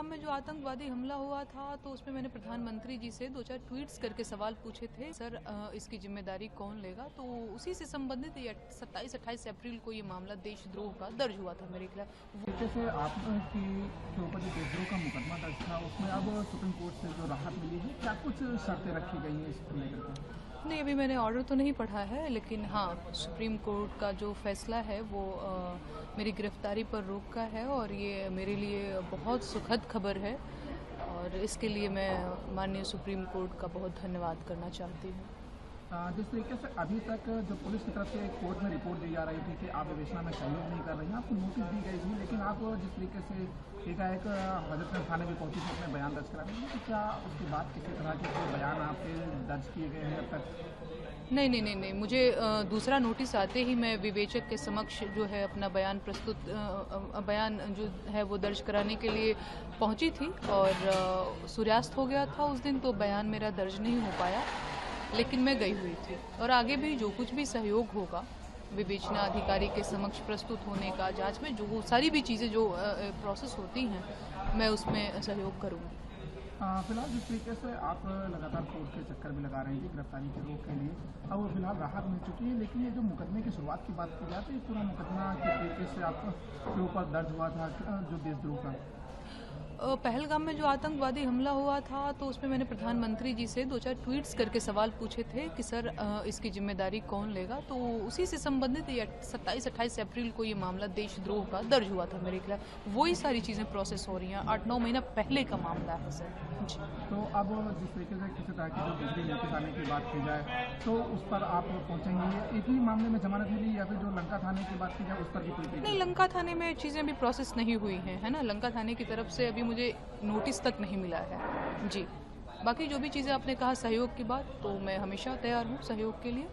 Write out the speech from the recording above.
पहलगाम में जो आतंकवादी हमला हुआ था तो उसमें मैंने प्रधानमंत्री जी से 2-4 ट्वीट्स करके सवाल पूछे थे। सर इसकी जिम्मेदारी कौन लेगा, तो उसी से संबंधित 27-28 अप्रैल को ये मामला देशद्रोह का दर्ज हुआ था मेरे खिलाफ। जैसे आपके ऊपर जो देशद्रोह का मुकदमा दर्ज था उसमें अब सुप्रीम कोर्ट से जो राहत मिली है, क्या कुछ शर्तें रखी गई हैं इसको लेकर? नहीं, अभी मैंने ऑर्डर तो नहीं पढ़ा है, लेकिन हाँ, सुप्रीम कोर्ट का जो फैसला है वो मेरी गिरफ्तारी पर रोक का है और ये मेरे लिए बहुत सुखद खबर है और इसके लिए मैं माननीय सुप्रीम कोर्ट का बहुत धन्यवाद करना चाहती हूँ। जिस तरीके से अभी तक जो पुलिस की तरफ से कोर्ट में रिपोर्ट दी जा रही थी कि आप विवेचना में सहयोग नहीं कर रही हैं, आपको नोटिस दी गई थी, लेकिन आप जिस तरीके से एकाएक हजरतगंज थाने भी पहुंची थी अपने बयान दर्ज करा रही हैं, तो क्या उसके बाद किसी तरह के कोई बयान आपके दर्ज किए गए हैं अब तक? नहीं, मुझे दूसरा नोटिस आते ही मैं विवेचक के समक्ष जो है अपना बयान जो है वो दर्ज कराने के लिए पहुंची थी और सूर्यास्त हो गया था उस दिन, तो बयान मेरा दर्ज नहीं हो पाया, लेकिन मैं गई हुई थी और आगे भी जो कुछ भी सहयोग होगा विवेचना अधिकारी के समक्ष प्रस्तुत होने का, जांच में जो सारी भी चीज़ें जो प्रोसेस होती हैं मैं उसमें सहयोग करूँगी। फिलहाल जिस तरीके से आप लगातार कोर्ट के चक्कर भी लगा रही थी गिरफ्तारी के रोक के लिए, अब फिलहाल राहत मिल चुकी है, लेकिन ये जो मुकदमे की शुरुआत की बात की जाए तो ये पूरा मुकदमा किस तरीके से आपके ऊपर दर्ज हुआ था जो देशद्रोह का? पहलगाम में जो आतंकवादी हमला हुआ था तो उसमें मैंने प्रधानमंत्री जी से 2-4 ट्वीट्स करके सवाल पूछे थे कि सर इसकी जिम्मेदारी कौन लेगा, तो उसी से संबंधित 27-28 अप्रैल को ये मामला देशद्रोह का दर्ज हुआ था मेरे खिलाफ। वही सारी चीज़ें प्रोसेस हो रही हैं, 8-9 महीना पहले का मामला है सर जी। तो अब जिस तरीके से किसी तरह की जो दूसरी नोटिस आने की बात की जाए तो उस पर आप पहुंचेंगे, एक ही मामले में जमानत मिली या फिर जो लंका थाने की बात की जाए उस पर भी कोई? नहीं, लंका थाने में चीज़ें अभी प्रोसेस नहीं हुई हैं, है ना। लंका थाने की तरफ से अभी मुझे नोटिस तक नहीं मिला है जी। बाकी जो भी चीज़ें आपने कहा सहयोग की बात, तो मैं हमेशा तैयार हूँ सहयोग के लिए।